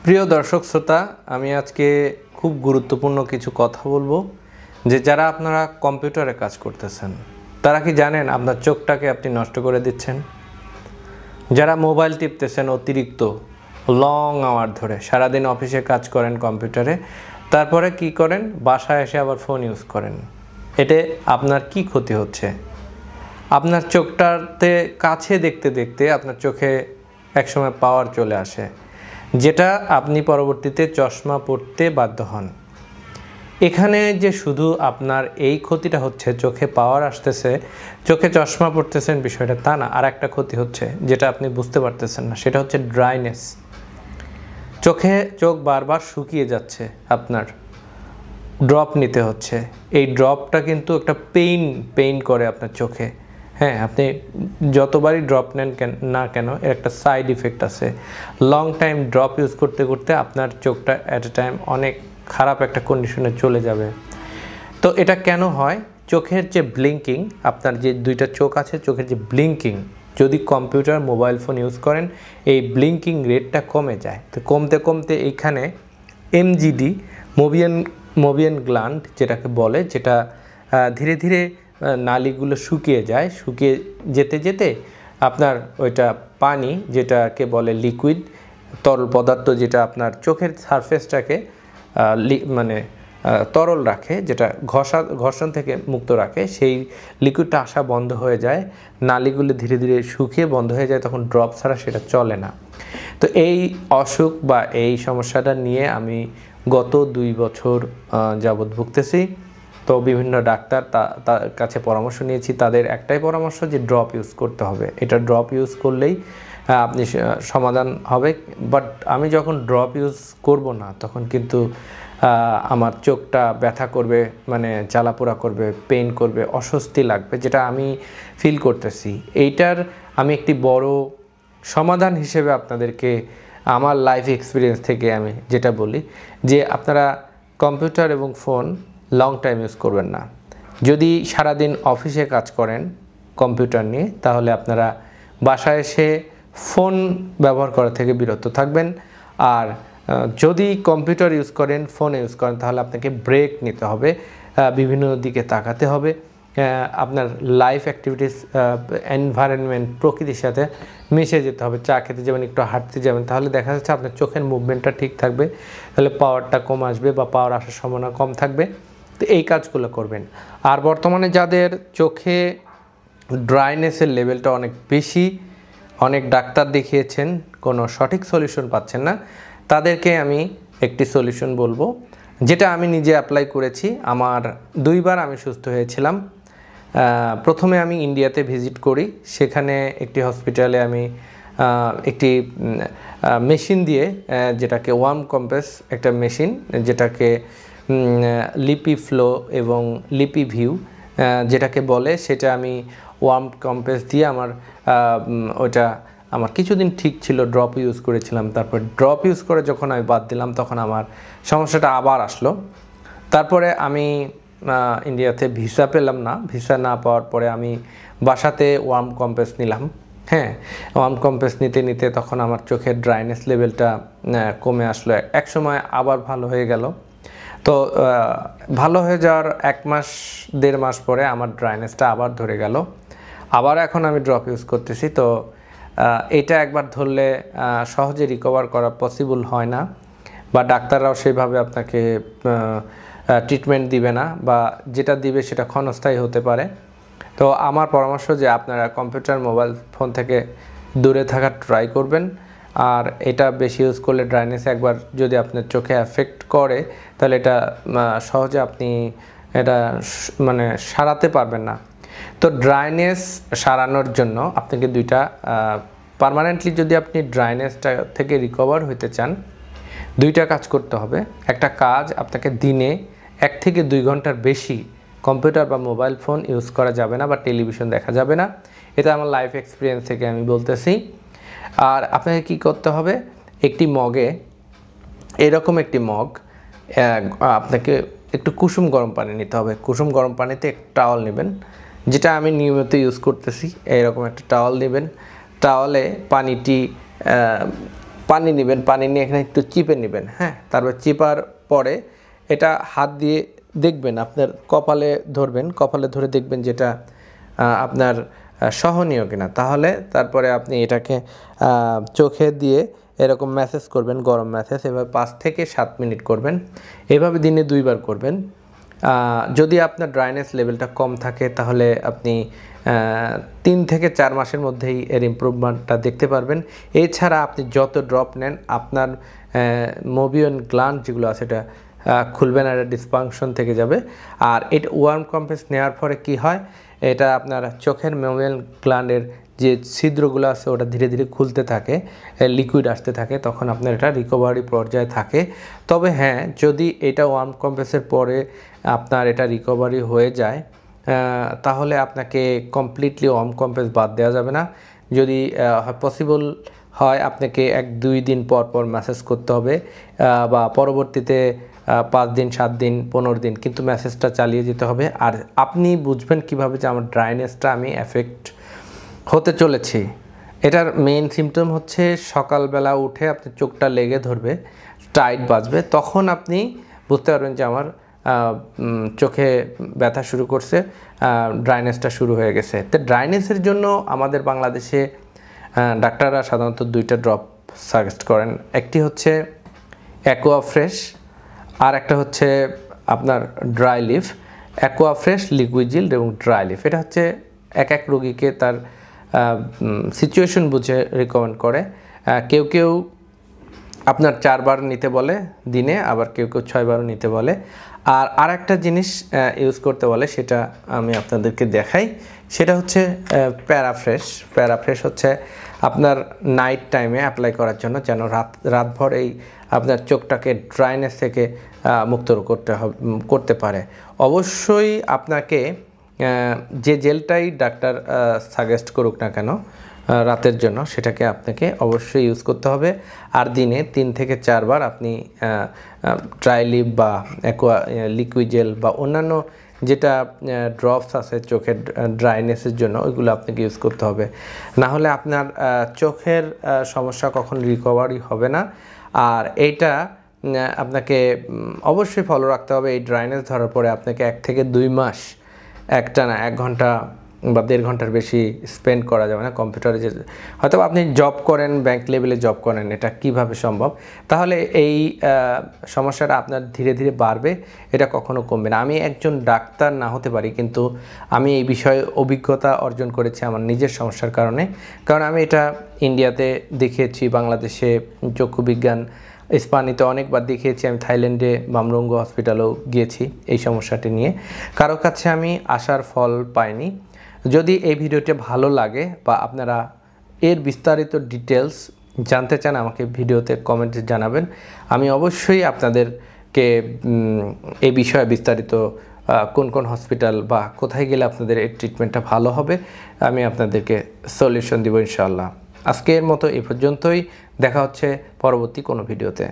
প্রিয় দর্শক শ্রোতা, আমি আজকে খুব গুরুত্বপূর্ণ কিছু কথা বলবো যে যারা আপনারা কম্পিউটারে কাজ করতেছেন তারা কি জানেন আপনার চোখটাকে আপনি নষ্ট করে দিচ্ছেন। যারা মোবাইল টিপতেছেন অতিরিক্ত লং আওয়ার ধরে, সারাদিন অফিসে কাজ করেন কম্পিউটারে, তারপরে কি করেন, বাসায় এসে আবার ফোন ইউজ করেন, এতে আপনার কি ক্ষতি হচ্ছে? আপনার চোখটাতে কাছে দেখতে দেখতে আপনার চোখে একসময় পাওয়ার চলে আসে, যেটা আপনি পরবর্তীতে চশমা পরতে বাধ্য হন। এখানে যে শুধু আপনার এই ক্ষতিটা হচ্ছে, চোখে পাওয়ার আসতেছে, চোখে চশমা পরতেছেন, বিষয়টা তা না। আর একটা ক্ষতি হচ্ছে যেটা আপনি বুঝতে পারতেছেন না, সেটা হচ্ছে ড্রাইনেস। চোখ বারবার শুকিয়ে যাচ্ছে, আপনার ড্রপ নিতে হচ্ছে। এই ড্রপটা কিন্তু একটা পেইন করে আপনার চোখে। হ্যাঁ, আপনি যতবারই ড্রপ নেন না কেন, এর একটা সাইড ইফেক্ট আছে। লং টাইম ড্রপ ইউজ করতে করতে আপনার চোখটা অ্যাট এ টাইম অনেক খারাপ একটা কন্ডিশনে চলে যাবে। তো এটা কেন হয়? চোখের যে ব্লিঙ্কিং, আপনার যে দুইটা চোখ আছে, চোখের যে ব্লিঙ্কিং, যদি কম্পিউটার মোবাইল ফোন ইউজ করেন এই রেটটা কমে যায়। তো কমতে কমতে এইখানে এমজিডি, মোবিয়ান গ্ল্যান্ড যেটাকে বলে, যেটা ধীরে ধীরে নালীগুলো শুকিয়ে যায়। শুকিয়ে যেতে যেতে আপনার ওইটা পানি, যেটাকে বলে লিকুইড, তরল পদার্থ, যেটা আপনার চোখের সারফেসটাকে তরল রাখে, যেটা ঘর্ষণ থেকে মুক্ত রাখে, সেই লিকুইডটা আসা বন্ধ হয়ে যায়। নালীগুলো ধীরে ধীরে শুকিয়ে বন্ধ হয়ে যায়, তখন ড্রপ ছাড়া সেটা চলে না। তো এই অসুখ বা এই সমস্যাটা নিয়ে আমি গত 2 বছর যাবৎ ভুগতেছি। তো বিভিন্ন ডাক্তার তার কাছে পরামর্শ নিয়েছি। তাদের একটাই পরামর্শ যে ড্রপ ইউজ করতে হবে, এটা ড্রপ ইউজ করলেই আপনি সমাধান হবে। বাট আমি যখন ড্রপ ইউজ করব না, তখন কিন্তু আমার চোখটা ব্যথা করবে, জ্বালাপোড়া করবে, পেইন করবে, অস্বস্তি লাগবে, যেটা আমি ফিল করতেছি। এইটার আমি একটি বড় সমাধান হিসেবে আপনাদেরকে আমার লাইফ এক্সপিরিয়েন্স থেকে আমি যেটা বলি, যে আপনারা কম্পিউটার এবং ফোন লং টাইম ইউজ করবেন না। যদি সারাদিন অফিসে কাজ করেন কম্পিউটার নিয়ে, তাহলে আপনারা বাসায় এসে ফোন ব্যবহার করা থেকে বিরত থাকবেন। আর যদি কম্পিউটার ইউজ করেন, ফোন ইউজ করেন, তাহলে আপনাকে ব্রেক নিতে হবে, বিভিন্ন দিকে তাকাতে হবে। আপনার লাইফ অ্যাক্টিভিটিস, এনভায়রনমেন্ট, প্রকৃতির সাথে মিশে যেতে হবে। চা খেতে যাবেন, একটু হাঁটতে যাবেন, তাহলে দেখা যাচ্ছে আপনার চোখের মুভমেন্টটা ঠিক থাকবে, তাহলে পাওয়ারটা কম আসবে বা পাওয়ার আসার সম্ভাবনা কম থাকবে। তো এই কাজগুলো করবেন। আর বর্তমানে যাদের চোখে ড্রাইনেসের লেভেলটা অনেক বেশি, অনেক ডাক্তার দেখিয়েছেন, কোনো সঠিক সলিউশন পাচ্ছেন না, তাদেরকে আমি একটি সলিউশন বলবো, যেটা আমি নিজে অ্যাপ্লাই করেছি। আমার 2 বার আমি সুস্থ হয়েছিলাম। প্রথমে আমি ইন্ডিয়াতে ভিজিট করি, সেখানে একটি হসপিটালে আমি একটি মেশিন দিয়ে, যেটাকে ওয়ার্ম কম্প্রেস, একটা মেশিন যেটাকে লিপি ফ্লো এবং লিপি ভিউ যেটাকে বলে, সেটা আমি ওয়ার্ম কম্প্রেস দিয়ে আমার কিছুদিন ঠিক ছিল, ড্রপ ইউজ করেছিলাম। তারপর ড্রপ ইউজ করে যখন আমি বাদ দিলাম, তখন আমার সমস্যাটা আবার আসলো। তারপরে আমি ইন্ডিয়াতে ভিসা পেলাম না। ভিসা না পাওয়ার পরে আমি বাসাতে ওয়ার্ম কম্প্রেস নিলাম। হ্যাঁ, ওয়ার্ম কম্প্রেস নিতে নিতে তখন আমার চোখের ড্রাইনেস লেভেলটা কমে আসলো। এক সময় আবার ভালো হয়ে গেল। তো ভালো হয়ে যাওয়ার 1 মাস 1.5 মাস পরে আমার ড্রাইনেসটা আবার ধরে গেল। আবার এখন আমি ড্রপ ইউজ করতেছি। তো এটা একবার ধরলে সহজে রিকভার করা পসিবল হয় না, বা ডাক্তাররাও সেইভাবে আপনাকে ট্রিটমেন্ট দিবে না, বা যেটা দিবে সেটা ক্ষণস্থায়ী হতে পারে। তো আমার পরামর্শ যে আপনারা কম্পিউটার, মোবাইল ফোন থেকে দূরে থাকার ট্রাই করবেন। আর এটা বেশি ইউজ করলে ড্রাইনেস একবার যদি আপনার চোখে অ্যাফেক্ট করে, তাহলে এটা সহজে আপনি এটা সারাতে পারবেন না। তো ড্রাইনেস সারানোর জন্য আপনাকে পার্মানেন্টলি, যদি আপনি ড্রাইনেসটা থেকে রিকভার হতে চান, 2টা কাজ করতে হবে। একটা কাজ, আপনাকে দিনে 1 থেকে 2 ঘন্টার বেশি কম্পিউটার বা মোবাইল ফোন ইউজ করা যাবে না, বা টেলিভিশন দেখা যাবে না। এটা আমার লাইফ এক্সপিরিয়েন্স থেকে আমি বলতেছি। আর আপনাকে কি করতে হবে, একটি মগে, এরকম একটি মগ, আপনাকে একটু কুসুম গরম পানি নিতে হবে। কুসুম গরম পানিতে একটা টাওয়াল নেবেন, যেটা আমি নিয়মিত ইউজ করতেছি। এরকম একটা টাওয়াল নেবেন। টাওয়ালে পানিটি পানি নেবেন, পানি নিয়ে এখানে একটু চিপে নেবেন, হ্যাঁ। তারপর চিপার পরে এটা হাত দিয়ে দেখবেন, আপনার কপালে ধরবেন, কপালে ধরে দেখবেন যেটা আপনার সহনীয় কিনা। তাহলে তারপরে আপনি এটাকে চোখে দিয়ে এরকম ম্যাসেজ করবেন, গরম ম্যাসেজ। এভাবে 5 থেকে 7 মিনিট করবেন। এভাবে দিনে 2 বার করবেন। যদি আপনার ড্রাইনেস লেভেলটা কম থাকে তাহলে আপনি 3 থেকে 4 মাসের মধ্যেই এর ইমপ্রুভমেন্টটা দেখতে পারবেন। এছাড়া আপনি যত ড্রপ নেন আপনার মোবিয়ন গ্ল্যান্ড যেগুলো আছে এটা খুলবে না, এটা ডিসফাংশন থেকে যাবে। আর এটা ওয়ার্ম কম্প্রেস নেওয়ার পরে কি হয়, এটা আপনার চোখের মোবিয়ন গ্ল্যান্ডের যে ছিদ্রগুলো আছে ওটা ধীরে ধীরে খুলতে থাকে, লিকুইড আসতে থাকে, তখন আপনার এটা রিকভারি পর্যায়ে থাকে। তবে হ্যাঁ, যদি এটা ওয়ার্ম কম্প্রেসের পরে আপনার এটা রিকভারি হয়ে যায় তাহলে আপনাকে কমপ্লিটলি ওয়ার্ম কম্প্রেস বাদ দেওয়া যাবে না। যদি পসিবল হয় আপনাকে 1-2 দিন পর পর ম্যাসেজ করতে হবে, বা পরবর্তীতে 5 দিন, 7 দিন, 15 দিন, কিন্তু ম্যাসেজটা চালিয়ে যেতে হবে। আর আপনি বুঝবেন কিভাবে যে আমার ড্রাইনেসটা আমি এফেক্ট হতে চলেছি। এটার মেইন সিমটম হচ্ছে সকালবেলা উঠে আপনার চোখটা লেগে ধরবে, টাইট বাজবে, তখন আপনি বুঝতে পারবেন যে আমার চোখে ব্যথা শুরু করছে, ড্রাইনেসটা শুরু হয়ে গেছে। তো ড্রাইনেসের জন্য আমাদের বাংলাদেশে ডাক্তাররা সাধারণত 2টা ড্রপ সাজেস্ট করেন। একটি হচ্ছে অ্যাকোয়া ফ্রেশ, আর একটা হচ্ছে আপনার dry leaf. Aqua fresh, liquid gel এবং ড্রাই লিফ, এটা হচ্ছে এক এক রোগীকে তার সিচুয়েশন বুঝে রিকমেন্ড করে। কেউ কেউ আপনার 4 বার নিতে বলে দিনে, আবার কেউ কেউ 6 বারও নিতে বলে। আর আরেকটা জিনিস ইউজ করতে বলে, সেটা আমি আপনাদেরকে দেখাই। সেটা হচ্ছে প্যারাফ্রেশ। প্যারাফ্রেশ হচ্ছে আপনার নাইট টাইমে অ্যাপ্লাই করার জন্য, যেন রাতভর এই আপনার চোখটাকে ড্রাইনেস থেকে মুক্ত করতে পারে। অবশ্যই আপনাকে যে জেলটাই ডাক্তার সাজেস্ট করুক না কেন রাতের জন্য, সেটাকে আপনাকে অবশ্যই ইউজ করতে হবে। আর দিনে 3 থেকে 4 বার আপনি ড্রাই লিপ বা অ্যাকোয়া লিকুইড জেল বা অন্যান্য যেটা ড্রপস আছে চোখের ড্রাইনেসের জন্য, ওইগুলো আপনাকে ইউজ করতে হবে। না হলে আপনার চোখের সমস্যা কখন রিকভারি হবে না। আর এইটা আপনাকে অবশ্যই ফলো রাখতে হবে। এই ড্রাইনেস ধরার পরে আপনাকে 1 থেকে 2 মাস একটানা 1 ঘন্টা বা 1.5 ঘন্টার বেশি স্পেন্ড করা যাবে না কম্পিউটারে। যে হয়তো আপনি জব করেন, ব্যাংক লেভেলে জব করেন, এটা কিভাবে সম্ভব? তাহলে এই সমস্যাটা আপনার ধীরে ধীরে বাড়বে, এটা কখনো কমবে না। আমি একজন ডাক্তার না হতে পারি, কিন্তু আমি এই বিষয়ে অভিজ্ঞতা অর্জন করেছি আমার নিজের সমস্যার কারণে। কারণ আমি এটা ইন্ডিয়াতে দেখিয়েছি, বাংলাদেশে চক্ষু বিজ্ঞান, স্পানিতে অনেকবার দেখিয়েছি, আমি থাইল্যান্ডে মামরঙ্গ হসপিটালেও গিয়েছি এই সমস্যাটি নিয়ে। কারো কাছে আমি আশার ফল পাইনি। যদি এই ভিডিওটি ভালো লাগে বা আপনারা এর বিস্তারিত ডিটেলস জানতে চান, আমাকে ভিডিওতে কমেন্টে জানাবেন। আমি অবশ্যই আপনাদেরকে এই বিষয়ে বিস্তারিত কোন কোন হসপিটাল বা কোথায় গেলে আপনাদের এই ট্রিটমেন্টটা ভালো হবে, আমি আপনাদেরকে সলিউশন দিব ইনশাআল্লাহ। আজকের মতো এ পর্যন্তই, দেখা হচ্ছে পরবর্তী কোনো ভিডিওতে।